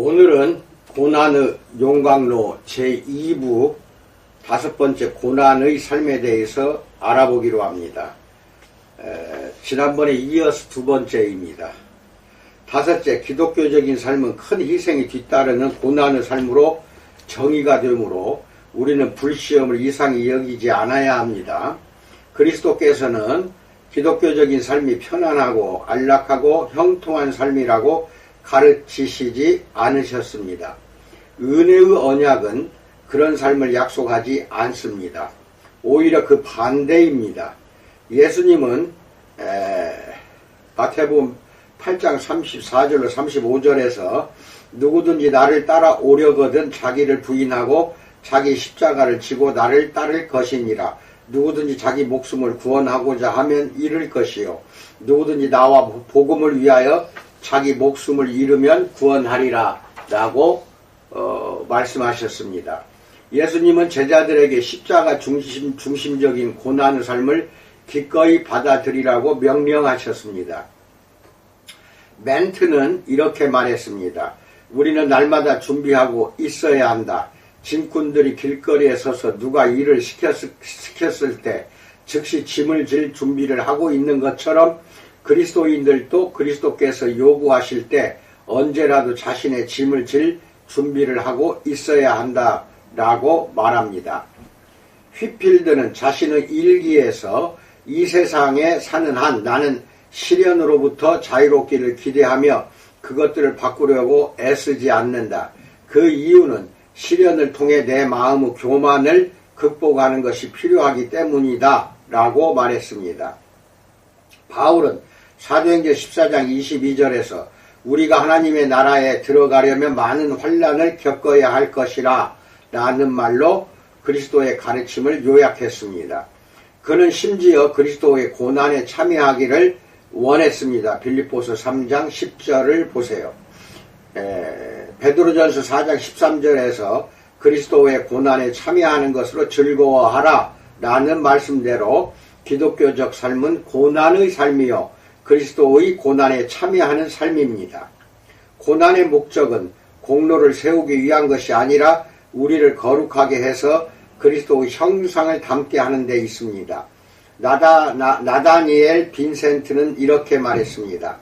오늘은 고난의 용광로 제2부 5번째 고난의 삶에 대해서 알아보기로 합니다. 지난번에 이어서 2번째입니다. 5째, 기독교적인 삶은 큰 희생이 뒤따르는 고난의 삶으로 정의가 되므로 우리는 불시험을 이상히 여기지 않아야 합니다. 그리스도께서는 기독교적인 삶이 편안하고 안락하고 형통한 삶이라고 가르치시지 않으셨습니다. 은혜의 언약은 그런 삶을 약속하지 않습니다. 오히려 그 반대입니다. 예수님은 마태복음 8장 34절로 35절에서 누구든지 나를 따라오려거든 자기를 부인하고 자기 십자가를 지고 나를 따를 것이니라. 누구든지 자기 목숨을 구원하고자 하면 잃을 것이요 누구든지 나와 복음을 위하여 자기 목숨을 잃으면 구원하리라 라고 말씀하셨습니다. 예수님은 제자들에게 십자가 중심적인 고난의 삶을 기꺼이 받아들이라고 명령하셨습니다. 멘트는 이렇게 말했습니다. 우리는 날마다 준비하고 있어야 한다. 짐꾼들이 길거리에 서서 누가 일을 시켰을 때 즉시 짐을 질 준비를 하고 있는 것처럼 그리스도인들도 그리스도께서 요구하실 때 언제라도 자신의 짐을 질 준비를 하고 있어야 한다라고 말합니다. 휘필드는 자신의 일기에서 이 세상에 사는 한 나는 시련으로부터 자유롭기를 기대하며 그것들을 바꾸려고 애쓰지 않는다. 그 이유는 시련을 통해 내 마음의 교만을 극복하는 것이 필요하기 때문이다 라고 말했습니다. 바울은 사도행전 14장 22절에서 우리가 하나님의 나라에 들어가려면 많은 환난을 겪어야 할 것이라 라는 말로 그리스도의 가르침을 요약했습니다. 그는 심지어 그리스도의 고난에 참여하기를 원했습니다. 빌립보서 3장 10절을 보세요. 베드로전서 4장 13절에서 그리스도의 고난에 참여하는 것으로 즐거워하라 라는 말씀대로 기독교적 삶은 고난의 삶이요 그리스도의 고난에 참여하는 삶입니다. 고난의 목적은 공로를 세우기 위한 것이 아니라 우리를 거룩하게 해서 그리스도의 형상을 담게 하는 데 있습니다. 나다니엘 빈센트는 이렇게 말했습니다.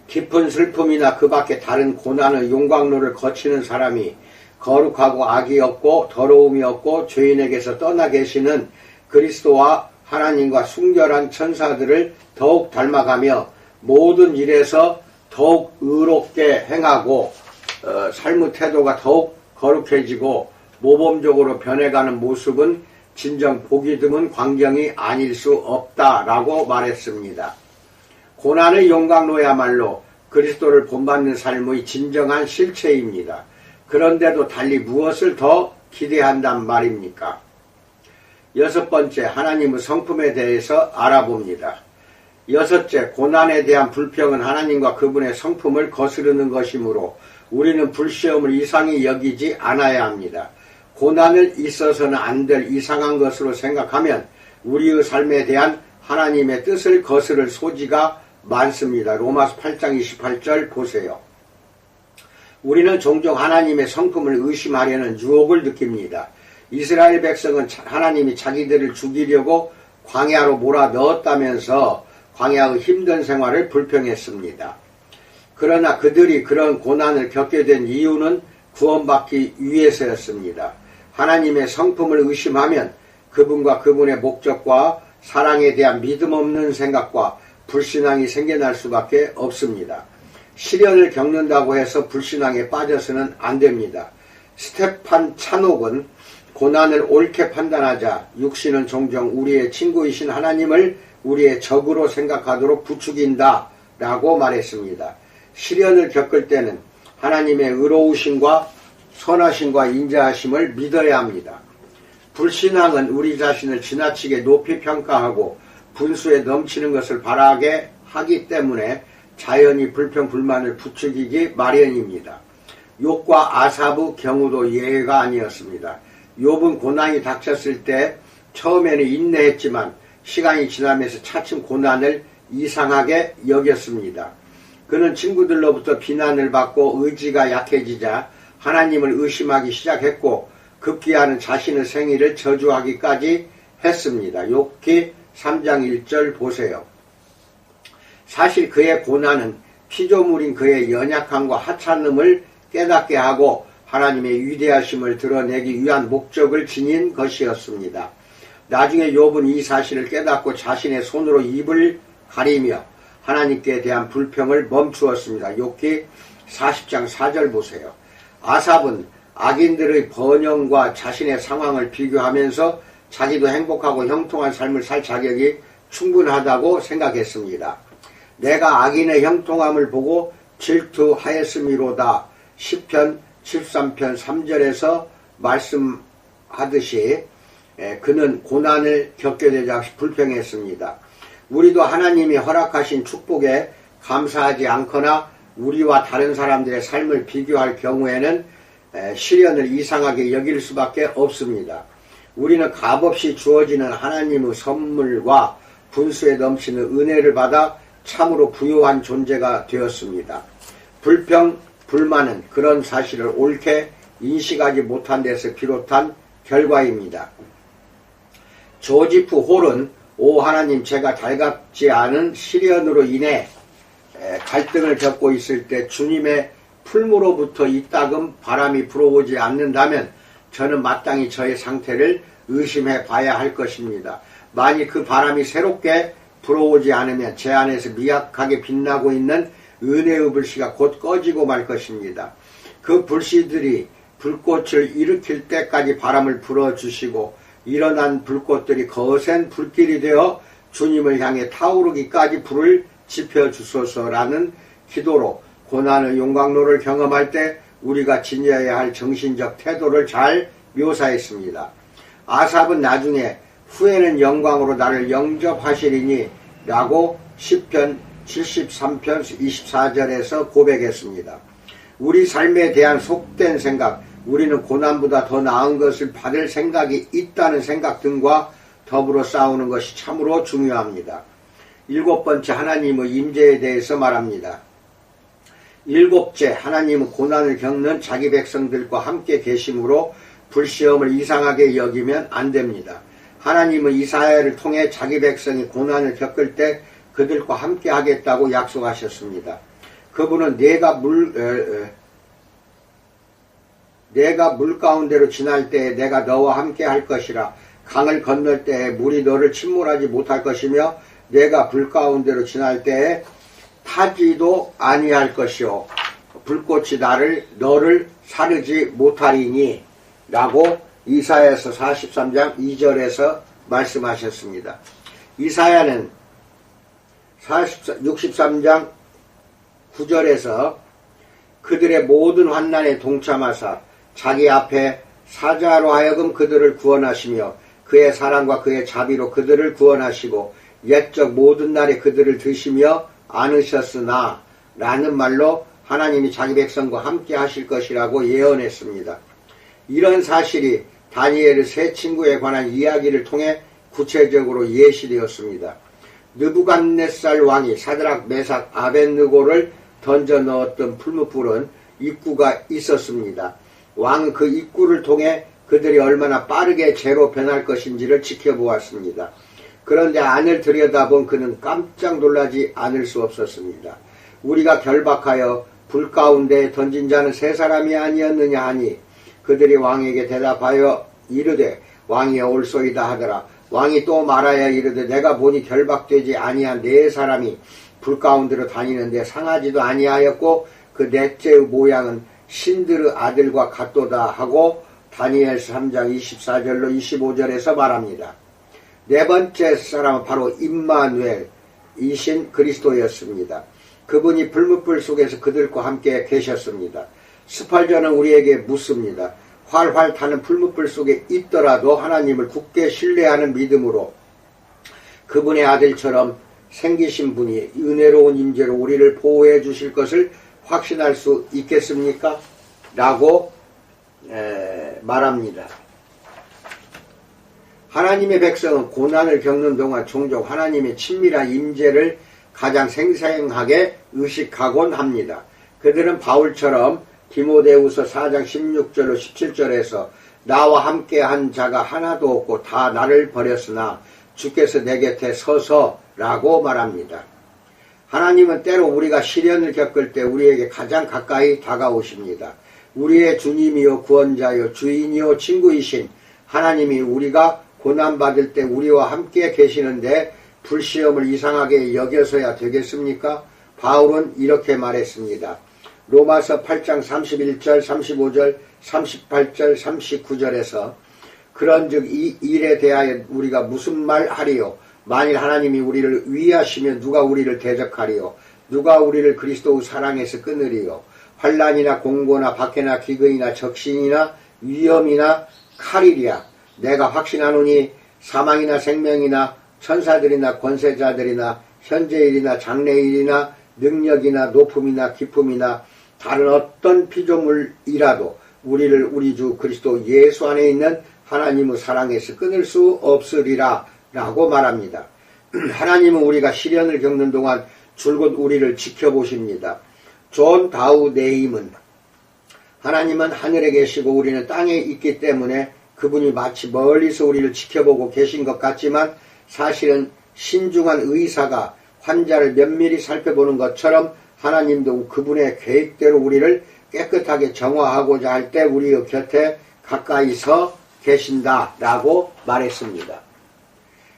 깊은 슬픔이나 그 밖에 다른 고난의 용광로를 거치는 사람이 거룩하고 악이 없고 더러움이 없고 죄인에게서 떠나 계시는 그리스도와 하나님과 순결한 천사들을 더욱 닮아가며 모든 일에서 더욱 의롭게 행하고 삶의 태도가 더욱 거룩해지고 모범적으로 변해가는 모습은 진정 보기 드문 광경이 아닐 수 없다라고 말했습니다. 고난의 용광로야말로 그리스도를 본받는 삶의 진정한 실체입니다. 그런데도 달리 무엇을 더 기대한단 말입니까? 6번째, 하나님의 성품에 대해서 알아봅니다. 6째, 고난에 대한 불평은 하나님과 그분의 성품을 거스르는 것이므로 우리는 불시험을 이상히 여기지 않아야 합니다. 고난을 있어서는 안 될 이상한 것으로 생각하면 우리의 삶에 대한 하나님의 뜻을 거스를 소지가 많습니다. 로마서 8장 28절 보세요. 우리는 종종 하나님의 성품을 의심하려는 유혹을 느낍니다. 이스라엘 백성은 하나님이 자기들을 죽이려고 광야로 몰아넣었다면서 광야의 힘든 생활을 불평했습니다. 그러나 그들이 그런 고난을 겪게 된 이유는 구원받기 위해서였습니다. 하나님의 성품을 의심하면 그분과 그분의 목적과 사랑에 대한 믿음 없는 생각과 불신앙이 생겨날 수밖에 없습니다. 시련을 겪는다고 해서 불신앙에 빠져서는 안 됩니다. 스테판 차녹은 고난을 옳게 판단하자 육신은 종종 우리의 친구이신 하나님을 우리의 적으로 생각하도록 부추긴다 라고 말했습니다. 시련을 겪을 때는 하나님의 의로우심과 선하심과 인자하심을 믿어야 합니다. 불신앙은 우리 자신을 지나치게 높이 평가하고 분수에 넘치는 것을 바라게 하기 때문에 자연히 불평 불만을 부추기기 마련입니다. 욥과 아삽의 경우도 예외가 아니었습니다. 욥은 고난이 닥쳤을 때 처음에는 인내했지만 시간이 지나면서 차츰 고난을 이상하게 여겼습니다. 그는 친구들로부터 비난을 받고 의지가 약해지자 하나님을 의심하기 시작했고 급기야는 자신의 생일을 저주하기까지 했습니다. 욥기 3장 1절 보세요. 사실 그의 고난은 피조물인 그의 연약함과 하찮음을 깨닫게 하고 하나님의 위대하심을 드러내기 위한 목적을 지닌 것이었습니다. 나중에 욥은 이 사실을 깨닫고 자신의 손으로 입을 가리며 하나님께 대한 불평을 멈추었습니다. 욥기 40장 4절 보세요. 아삽은 악인들의 번영과 자신의 상황을 비교하면서 자기도 행복하고 형통한 삶을 살 자격이 충분하다고 생각했습니다. 내가 악인의 형통함을 보고 질투하였음이로다. 시편 13편 3절에서 말씀하듯이 그는 고난을 겪게 되자 불평했습니다. 우리도 하나님이 허락하신 축복에 감사하지 않거나 우리와 다른 사람들의 삶을 비교할 경우에는 시련을 이상하게 여길 수밖에 없습니다. 우리는 값없이 주어지는 하나님의 선물과 분수에 넘치는 은혜를 받아 참으로 부유한 존재가 되었습니다. 불평, 불만은 그런 사실을 옳게 인식하지 못한 데서 비롯한 결과입니다. 조지프 홀은 오 하나님, 제가 달갑지 않은 시련으로 인해 갈등을 겪고 있을 때 주님의 풀무로부터 이따금 바람이 불어오지 않는다면 저는 마땅히 저의 상태를 의심해 봐야 할 것입니다. 만일 그 바람이 새롭게 불어오지 않으면 제 안에서 미약하게 빛나고 있는 은혜의 불씨가 곧 꺼지고 말 것입니다. 그 불씨들이 불꽃을 일으킬 때까지 바람을 불어주시고 일어난 불꽃들이 거센 불길이 되어 주님을 향해 타오르기까지 불을 지펴주소서라는 기도로 고난의 용광로를 경험할 때 우리가 지녀야 할 정신적 태도를 잘 묘사했습니다. 아삽은 나중에 후에는 영광으로 나를 영접하시리니 라고 시편 73편 24절에서 고백했습니다. 우리 삶에 대한 속된 생각, 우리는 고난보다 더 나은 것을 받을 생각이 있다는 생각 등과 더불어 싸우는 것이 참으로 중요합니다. 7번째, 하나님의 임재에 대해서 말합니다. 7째, 하나님은 고난을 겪는 자기 백성들과 함께 계심으로 불시험을 이상하게 여기면 안 됩니다. 하나님은 이사야를 통해 자기 백성이 고난을 겪을 때 그들과 함께 하겠다고 약속하셨습니다. 그분은 내가 물 가운데로 지날 때에 내가 너와 함께 할 것이라. 강을 건널 때에 물이 너를 침몰하지 못할 것이며 내가 불 가운데로 지날 때에 타지도 아니할 것이요 불꽃이 너를 사르지 못하리니 라고 이사야서 43장 2절에서 말씀하셨습니다. 이사야는 63장 9절에서 그들의 모든 환난에 동참하사 자기 앞에 사자로 하여금 그들을 구원하시며 그의 사랑과 그의 자비로 그들을 구원하시고 옛적 모든 날에 그들을 드시며 안으셨으나 라는 말로 하나님이 자기 백성과 함께 하실 것이라고 예언했습니다. 이런 사실이 다니엘의 세 친구에 관한 이야기를 통해 구체적으로 예시되었습니다. 느부갓네살 왕이 사드락, 메삭, 아벳느고를 던져 넣었던 풀무불은 입구가 있었습니다. 왕은 그 입구를 통해 그들이 얼마나 빠르게 재로 변할 것인지를 지켜보았습니다. 그런데 안을 들여다본 그는 깜짝 놀라지 않을 수 없었습니다. 우리가 결박하여 불 가운데 던진 자는 세 사람이 아니었느냐 하니 그들이 왕에게 대답하여 이르되 왕이여 올소이다 하더라. 왕이 또 말하여 이르되 내가 보니 결박되지 아니한 네 사람이 불 가운데로 다니는데 상하지도 아니하였고 그 넷째의 모양은 신들의 아들과 같도다 하고 다니엘 3장 24절로 25절에서 말합니다. 네 번째 사람은 바로 임마누엘이신 그리스도였습니다. 그분이 불뭇불 속에서 그들과 함께 계셨습니다. 스팔전은 우리에게 묻습니다. 활활 타는 불뭇불 속에 있더라도 하나님을 굳게 신뢰하는 믿음으로 그분의 아들처럼 생기신 분이 은혜로운 임재로 우리를 보호해 주실 것을 확신할 수 있겠습니까? 라고 말합니다. 하나님의 백성은 고난을 겪는 동안 종종 하나님의 친밀한 임재를 가장 생생하게 의식하곤 합니다. 그들은 바울처럼 디모데후서 4장 16절로 17절에서 나와 함께한 자가 하나도 없고 다 나를 버렸으나 주께서 내 곁에 서서라고 말합니다. 하나님은 때로 우리가 시련을 겪을 때 우리에게 가장 가까이 다가오십니다. 우리의 주님이요 구원자요 주인이요 친구이신 하나님이 우리가 고난받을 때 우리와 함께 계시는데 불시험을 이상하게 여겨서야 되겠습니까? 바울은 이렇게 말했습니다. 로마서 8장 31절, 35절, 38절, 39절에서 그런즉 이 일에 대하여 우리가 무슨 말 하리요? 만일 하나님이 우리를 위하시면 누가 우리를 대적하리요? 누가 우리를 그리스도의 사랑에서 끊으리요? 환난이나 공고나 박해나 기근이나 적신이나 위험이나 칼이랴. 내가 확신하노니 사망이나 생명이나 천사들이나 권세자들이나 현재일이나 장래일이나 능력이나 높음이나 깊음이나 다른 어떤 피조물이라도 우리를 우리 주 그리스도 예수 안에 있는 하나님의 사랑에서 끊을 수 없으리라 라고 말합니다. 하나님은 우리가 시련을 겪는 동안 줄곧 우리를 지켜보십니다. 존 다우 네임은 하나님은 하늘에 계시고 우리는 땅에 있기 때문에 그분이 마치 멀리서 우리를 지켜보고 계신 것 같지만 사실은 신중한 의사가 환자를 면밀히 살펴보는 것처럼 하나님도 그분의 계획대로 우리를 깨끗하게 정화하고자 할 때 우리의 곁에 가까이서 계신다라고 말했습니다.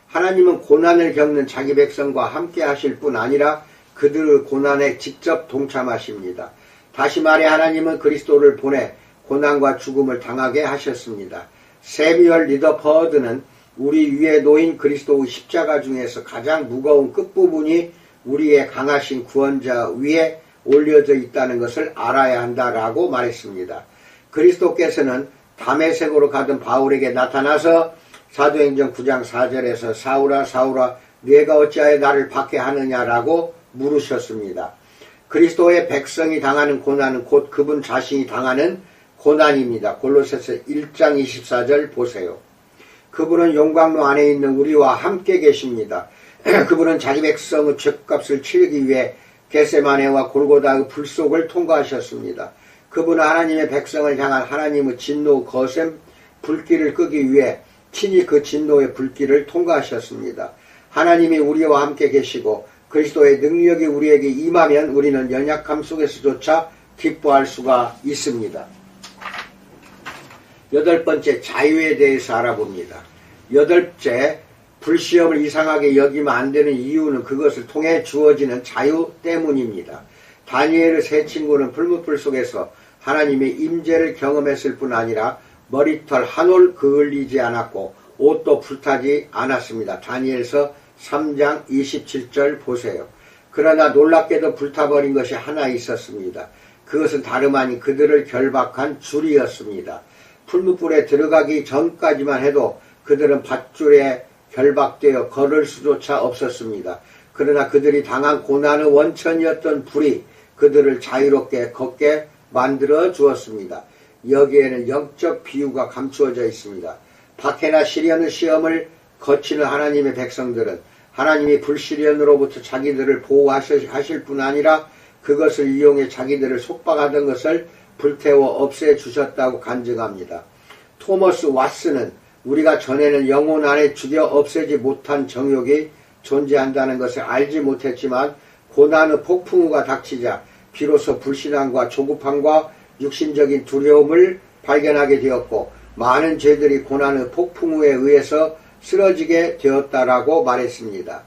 하나님은 고난을 겪는 자기 백성과 함께 하실 뿐 아니라 그들의 고난에 직접 동참하십니다. 다시 말해 하나님은 그리스도를 보내 고난과 죽음을 당하게 하셨습니다. 세뮤얼 리더퍼드는 우리 위에 놓인 그리스도의 십자가 중에서 가장 무거운 끝부분이 우리의 강하신 구원자 위에 올려져 있다는 것을 알아야 한다라고 말했습니다. 그리스도께서는 다메섹으로 가던 바울에게 나타나서 사도행전 9장 4절에서 사울아 사울아 네가 어찌하여 나를 박해하느냐라고 물으셨습니다. 그리스도의 백성이 당하는 고난은 곧 그분 자신이 당하는 고난입니다. 골로새서 1장 24절 보세요. 그분은 용광로 안에 있는 우리와 함께 계십니다. 그분은 자기 백성의 죄값을 치르기 위해 겟세마네와 골고다의 불속을 통과하셨습니다. 그분은 하나님의 백성을 향한 하나님의 진노 거센 불길을 끄기 위해 친히 그 진노의 불길을 통과하셨습니다. 하나님이 우리와 함께 계시고 그리스도의 능력이 우리에게 임하면 우리는 연약함 속에서조차 기뻐할 수가 있습니다. 8번째, 자유에 대해서 알아봅니다. 8째, 불시험을 이상하게 여기면 안 되는 이유는 그것을 통해 주어지는 자유 때문입니다. 다니엘의 세 친구는 풀무불 속에서 하나님의 임재를 경험했을 뿐 아니라 머리털 한 올 그을리지 않았고 옷도 불타지 않았습니다. 다니엘서 3장 27절 보세요. 그러나 놀랍게도 불타버린 것이 하나 있었습니다. 그것은 다름 아닌 그들을 결박한 줄이었습니다. 풀무불에 들어가기 전까지만 해도 그들은 밧줄에 결박되어 걸을 수조차 없었습니다. 그러나 그들이 당한 고난의 원천이었던 불이 그들을 자유롭게 걷게 만들어 주었습니다. 여기에는 영적 비유가 감추어져 있습니다. 박해나 시련의 시험을 거치는 하나님의 백성들은 하나님이 불시련으로부터 자기들을 보호하실 뿐 아니라 그것을 이용해 자기들을 속박하던 것을 불태워 없애주셨다고 간증합니다. 토머스 왓슨은 우리가 전에는 영혼 안에 죽여 없애지 못한 정욕이 존재한다는 것을 알지 못했지만 고난의 폭풍우가 닥치자 비로소 불신앙과 조급함과 육신적인 두려움을 발견하게 되었고 많은 죄들이 고난의 폭풍우에 의해서 쓰러지게 되었다라고 말했습니다.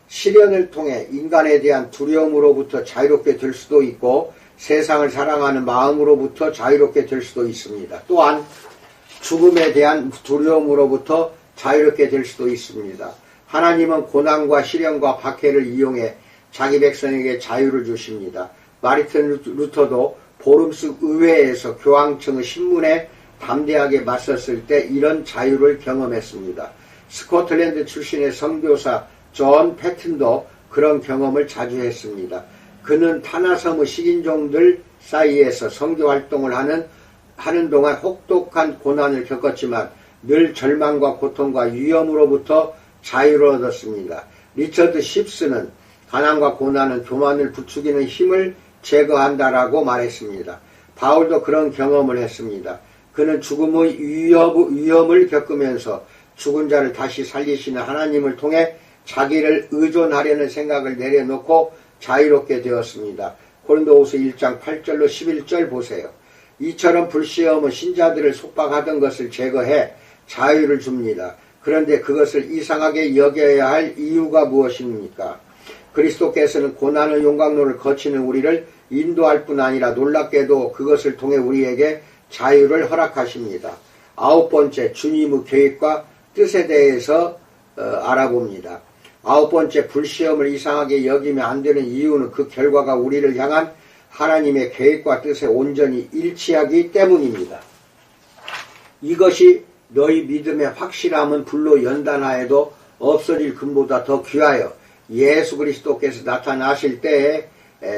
시련을 통해 인간에 대한 두려움으로부터 자유롭게 될 수도 있고 세상을 사랑하는 마음으로부터 자유롭게 될 수도 있습니다. 또한 죽음에 대한 두려움으로부터 자유롭게 될 수도 있습니다. 하나님은 고난과 시련과 박해를 이용해 자기 백성에게 자유를 주십니다. 마르틴 루터도 보름스 의회에서 교황청의 신문에 담대하게 맞섰을 때 이런 자유를 경험했습니다. 스코틀랜드 출신의 선교사 존 패튼도 그런 경험을 자주 했습니다. 그는 타나섬의 식인종들 사이에서 선교활동을 하는 동안 혹독한 고난을 겪었지만 늘 절망과 고통과 위험으로부터 자유를 얻었습니다. 리처드 십스는 가난과 고난은 교만을 부추기는 힘을 제거한다라고 말했습니다. 바울도 그런 경험을 했습니다. 그는 죽음의 위험을 겪으면서 죽은 자를 다시 살리시는 하나님을 통해 자기를 의존하려는 생각을 내려놓고 자유롭게 되었습니다. 고린도후서 1장 8절로 11절 보세요. 이처럼 불시험은 신자들을 속박하던 것을 제거해 자유를 줍니다. 그런데 그것을 이상하게 여겨야 할 이유가 무엇입니까? 그리스도께서는 고난의 용광로를 거치는 우리를 인도할 뿐 아니라 놀랍게도 그것을 통해 우리에게 자유를 허락하십니다. 9번째, 주님의 계획과 뜻에 대해서 알아봅니다. 9번째, 불시험을 이상하게 여기면 안 되는 이유는 그 결과가 우리를 향한 하나님의 계획과 뜻에 온전히 일치하기 때문입니다. 이것이 너희 믿음의 확실함은 불로 연단하여도 없어질 금보다 더 귀하여 예수 그리스도께서 나타나실 때에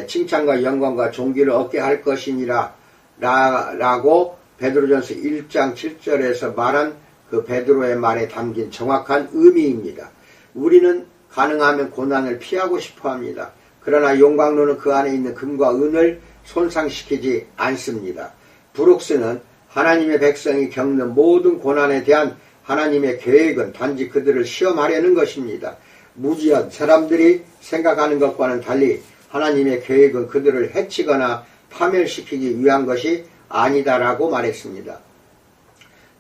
칭찬과 영광과 존귀를 얻게 할 것이니라 라고 베드로전서 1장 7절에서 말한 그 베드로의 말에 담긴 정확한 의미입니다. 우리는 가능하면 고난을 피하고 싶어 합니다. 그러나 용광로는 그 안에 있는 금과 은을 손상시키지 않습니다. 브룩스는 하나님의 백성이 겪는 모든 고난에 대한 하나님의 계획은 단지 그들을 시험하려는 것입니다. 무지한 사람들이 생각하는 것과는 달리 하나님의 계획은 그들을 해치거나 파멸시키기 위한 것이 아니다라고 말했습니다.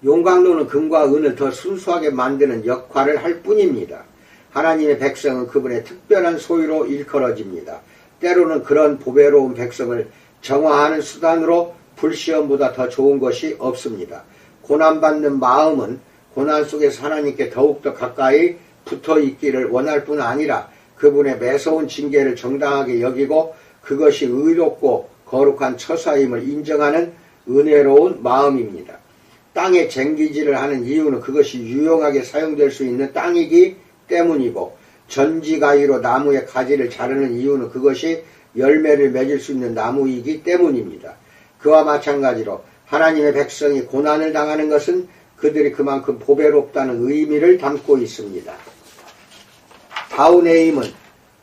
용광로는 금과 은을 더 순수하게 만드는 역할을 할 뿐입니다. 하나님의 백성은 그분의 특별한 소유로 일컬어집니다. 때로는 그런 보배로운 백성을 정화하는 수단으로 불시험보다 더 좋은 것이 없습니다. 고난받는 마음은 고난 속에서 하나님께 더욱더 가까이 붙어 있기를 원할 뿐 아니라 그분의 매서운 징계를 정당하게 여기고 그것이 의롭고 거룩한 처사임을 인정하는 은혜로운 마음입니다. 땅에 쟁기질을 하는 이유는 그것이 유용하게 사용될 수 있는 땅이기 때문이고, 전지가위로 나무의 가지를 자르는 이유는 그것이 열매를 맺을 수 있는 나무이기 때문입니다. 그와 마찬가지로 하나님의 백성이 고난을 당하는 것은 그들이 그만큼 보배롭다는 의미를 담고 있습니다. 다운에임은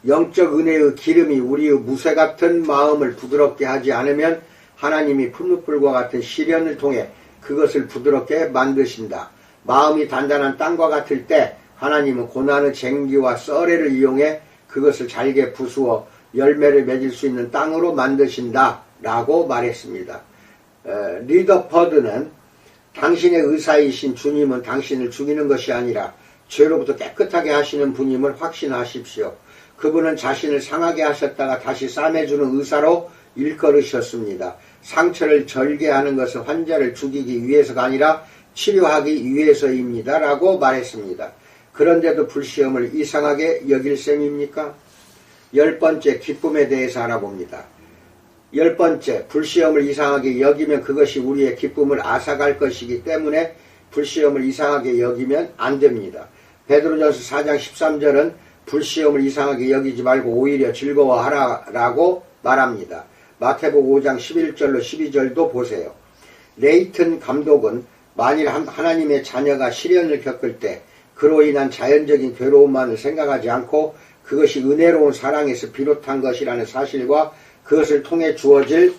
영적 은혜의 기름이 우리의 무쇠 같은 마음을 부드럽게 하지 않으면 하나님이 풀무불과 같은 시련을 통해 그것을 부드럽게 만드신다. 마음이 단단한 땅과 같을 때 하나님은 고난의 쟁기와 썰애를 이용해 그것을 잘게 부수어 열매를 맺을 수 있는 땅으로 만드신다 라고 말했습니다. 리더퍼드는 당신의 의사이신 주님은 당신을 죽이는 것이 아니라 죄로부터 깨끗하게 하시는 분임을 확신하십시오. 그분은 자신을 상하게 하셨다가 다시 싸매주는 의사로 일컬으셨습니다. 상처를 절개하는 것은 환자를 죽이기 위해서가 아니라 치료하기 위해서입니다 라고 말했습니다. 그런데도 불시험을 이상하게 여길 셈입니까? 10번째, 기쁨에 대해서 알아봅니다. 10번째, 불시험을 이상하게 여기면 그것이 우리의 기쁨을 앗아갈 것이기 때문에 불시험을 이상하게 여기면 안 됩니다. 베드로전서 4장 13절은 불시험을 이상하게 여기지 말고 오히려 즐거워하라라고 말합니다. 마태복음 5장 11절로 12절도 보세요. 레이튼 감독은 만일 하나님의 자녀가 시련을 겪을 때 그로 인한 자연적인 괴로움만을 생각하지 않고 그것이 은혜로운 사랑에서 비롯한 것이라는 사실과 그것을 통해 주어질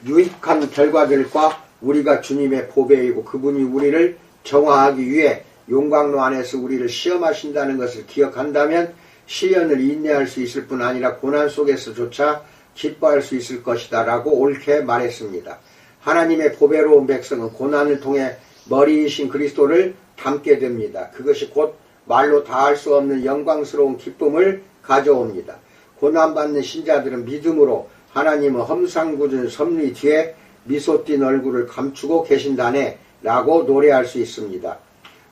유익한 결과들과 우리가 주님의 보배이고 그분이 우리를 정화하기 위해 용광로 안에서 우리를 시험하신다는 것을 기억한다면 시련을 인내할 수 있을 뿐 아니라 고난 속에서조차 기뻐할 수 있을 것이다 라고 옳게 말했습니다. 하나님의 보배로운 백성은 고난을 통해 머리이신 그리스도를 닮게 됩니다. 그것이 곧 말로 다할 수 없는 영광스러운 기쁨을 가져옵니다. 고난받는 신자들은 믿음으로 하나님은 험상궂은 섭리 뒤에 미소 띤 얼굴을 감추고 계신다네 라고 노래할 수 있습니다.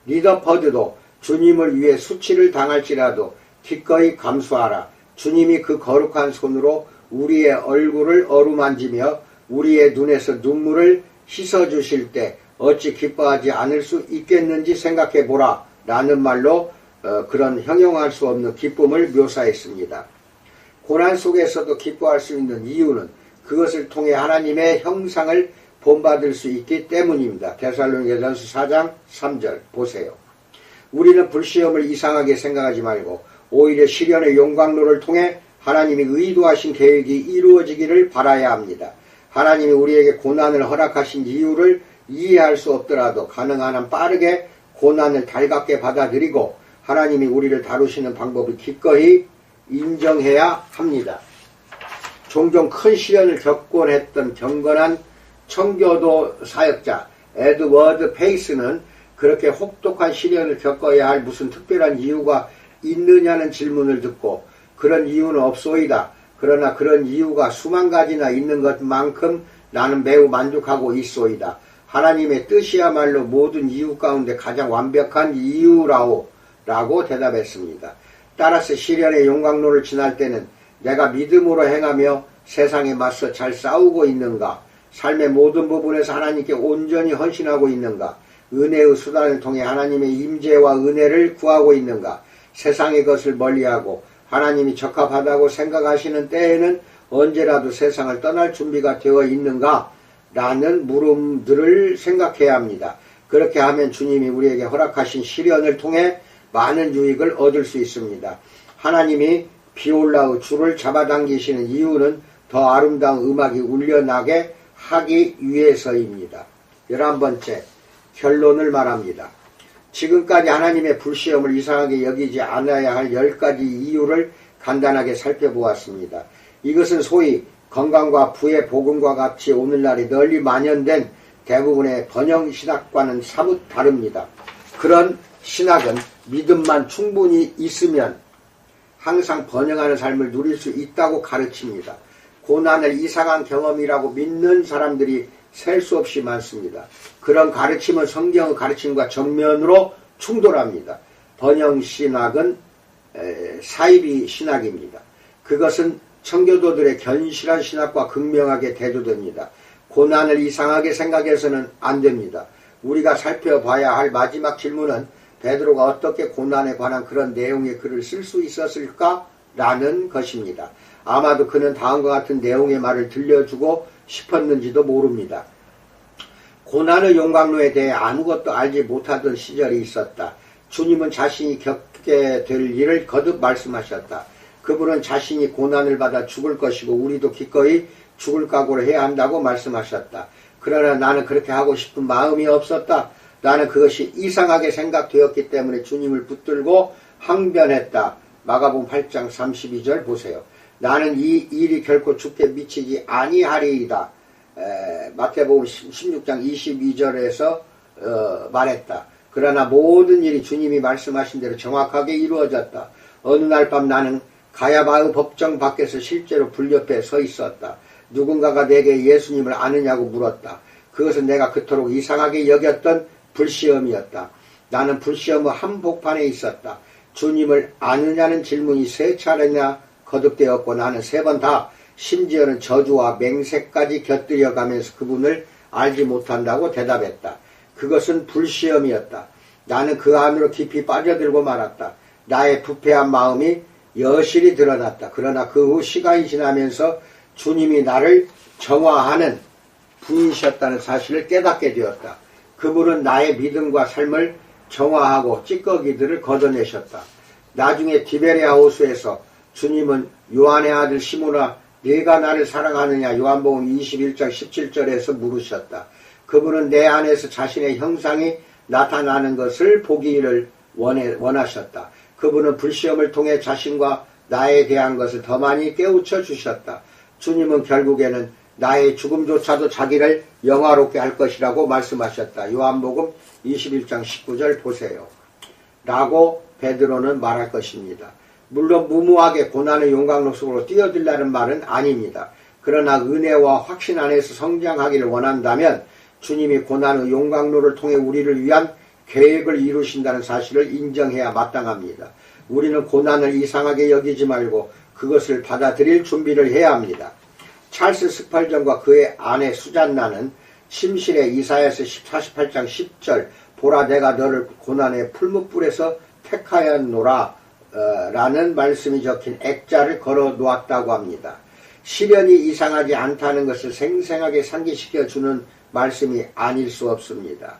리더퍼드도 주님을 위해 수치를 당할지라도 기꺼이 감수하라. 주님이 그 거룩한 손으로 우리의 얼굴을 어루만지며 우리의 눈에서 눈물을 씻어주실 때 어찌 기뻐하지 않을 수 있겠는지 생각해보라 라는 말로 그런 형용할 수 없는 기쁨을 묘사했습니다. 고난 속에서도 기뻐할 수 있는 이유는 그것을 통해 하나님의 형상을 본받을 수 있기 때문입니다. 데살로니가전서 4장 3절 보세요. 우리는 불시험을 이상하게 생각하지 말고 오히려 시련의 용광로를 통해 하나님이 의도하신 계획이 이루어지기를 바라야 합니다. 하나님이 우리에게 고난을 허락하신 이유를 이해할 수 없더라도 가능한 한 빠르게 고난을 달갑게 받아들이고 하나님이 우리를 다루시는 방법을 기꺼이 인정해야 합니다. 종종 큰 시련을 겪곤 했던 경건한 청교도 사역자 에드워드 페이스는 그렇게 혹독한 시련을 겪어야 할 무슨 특별한 이유가 있느냐는 질문을 듣고 그런 이유는 없소이다. 그러나 그런 이유가 수만 가지나 있는 것만큼 나는 매우 만족하고 있소이다. 하나님의 뜻이야말로 모든 이유 가운데 가장 완벽한 이유라오 라고 대답했습니다. 따라서 시련의 용광로를 지날 때는 내가 믿음으로 행하며 세상에 맞서 잘 싸우고 있는가? 삶의 모든 부분에서 하나님께 온전히 헌신하고 있는가? 은혜의 수단을 통해 하나님의 임재와 은혜를 구하고 있는가? 세상의 것을 멀리하고 하나님이 적합하다고 생각하시는 때에는 언제라도 세상을 떠날 준비가 되어 있는가? 라는 물음들을 생각해야 합니다. 그렇게 하면 주님이 우리에게 허락하신 시련을 통해 많은 유익을 얻을 수 있습니다. 하나님이 비올라의 줄을 잡아당기시는 이유는 더 아름다운 음악이 울려나게 하기 위해서입니다. 11번째, 결론을 말합니다. 지금까지 하나님의 불시험을 이상하게 여기지 않아야 할 10가지 이유를 간단하게 살펴보았습니다. 이것은 소위 건강과 부의 복음과 같이 오늘날에 널리 만연된 대부분의 번영 신학과는 사뭇 다릅니다. 그런 신학은 믿음만 충분히 있으면 항상 번영하는 삶을 누릴 수 있다고 가르칩니다. 고난을 이상한 경험이라고 믿는 사람들이 셀 수 없이 많습니다. 그런 가르침은 성경의 가르침과 정면으로 충돌합니다. 번영신학은 사이비 신학입니다. 그것은 청교도들의 견실한 신학과 극명하게 대두됩니다. 고난을 이상하게 생각해서는 안 됩니다. 우리가 살펴봐야 할 마지막 질문은 베드로가 어떻게 고난에 관한 그런 내용의 글을 쓸 수 있었을까? 라는 것입니다. 아마도 그는 다음과 같은 내용의 말을 들려주고 싶었는지도 모릅니다. 고난의 용광로에 대해 아무것도 알지 못하던 시절이 있었다. 주님은 자신이 겪게 될 일을 거듭 말씀하셨다. 그분은 자신이 고난을 받아 죽을 것이고 우리도 기꺼이 죽을 각오를 해야 한다고 말씀하셨다. 그러나 나는 그렇게 하고 싶은 마음이 없었다. 나는 그것이 이상하게 생각되었기 때문에 주님을 붙들고 항변했다. 마가복음 8장 32절 보세요. 나는 이 일이 결코 죽게 미치지 아니하리이다. 마태복음 16장 22절에서 말했다. 그러나 모든 일이 주님이 말씀하신 대로 정확하게 이루어졌다. 어느 날 밤 나는 가야바의 법정 밖에서 실제로 불 옆에 서 있었다. 누군가가 내게 예수님을 아느냐고 물었다. 그것은 내가 그토록 이상하게 여겼던 불시험이었다. 나는 불시험의 한복판에 있었다. 주님을 아느냐는 질문이 3차례나 거듭되었고 나는 3번 다 심지어는 저주와 맹세까지 곁들여 가면서 그분을 알지 못한다고 대답했다. 그것은 불시험이었다. 나는 그 안으로 깊이 빠져들고 말았다. 나의 부패한 마음이 여실히 드러났다. 그러나 그 후 시간이 지나면서 주님이 나를 정화하는 분이셨다는 사실을 깨닫게 되었다. 그분은 나의 믿음과 삶을 정화하고 찌꺼기들을 걷어내셨다. 나중에 디베레아 호수에서 주님은 요한의 아들 시몬아 네가 나를 사랑하느냐 요한복음 21장 17절에서 물으셨다. 그분은 내 안에서 자신의 형상이 나타나는 것을 보기를 원하셨다. 그분은 불시험을 통해 자신과 나에 대한 것을 더 많이 깨우쳐 주셨다. 주님은 결국에는 나의 죽음조차도 자기를 영화롭게 할 것이라고 말씀하셨다. 요한복음 21장 19절 보세요. 라고 베드로는 말할 것입니다. 물론 무모하게 고난의 용광로 속으로 뛰어들라는 말은 아닙니다. 그러나 은혜와 확신 안에서 성장하기를 원한다면 주님이 고난의 용광로를 통해 우리를 위한 계획을 이루신다는 사실을 인정해야 마땅합니다. 우리는 고난을 이상하게 여기지 말고 그것을 받아들일 준비를 해야 합니다. 찰스 스펄전과 그의 아내 수잔나는 심실에 이사야서 48장 10절 보라 내가 너를 고난의 풀무불에서 택하였노라 라는 말씀이 적힌 액자를 걸어 놓았다고 합니다. 시련이 이상하지 않다는 것을 생생하게 상기시켜 주는 말씀이 아닐 수 없습니다.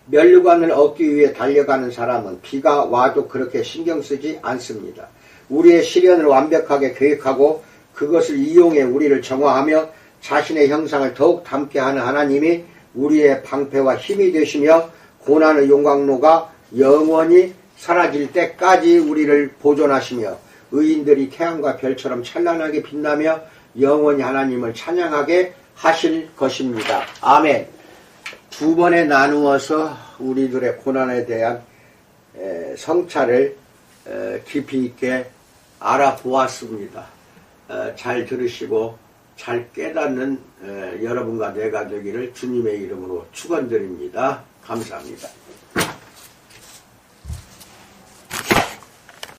면류관을 얻기 위해 달려가는 사람은 비가 와도 그렇게 신경 쓰지 않습니다. 우리의 시련을 완벽하게 계획하고 그것을 이용해 우리를 정화하며 자신의 형상을 더욱 닮게 하는 하나님이 우리의 방패와 힘이 되시며 고난의 용광로가 영원히 사라질 때까지 우리를 보존하시며 의인들이 태양과 별처럼 찬란하게 빛나며 영원히 하나님을 찬양하게 하실 것입니다. 아멘. 두 번에 나누어서 우리들의 고난에 대한 성찰을 깊이 있게 알아보았습니다. 잘 들으시고 잘 깨닫는 여러분과 내가 되기를 주님의 이름으로 축원드립니다. 감사합니다.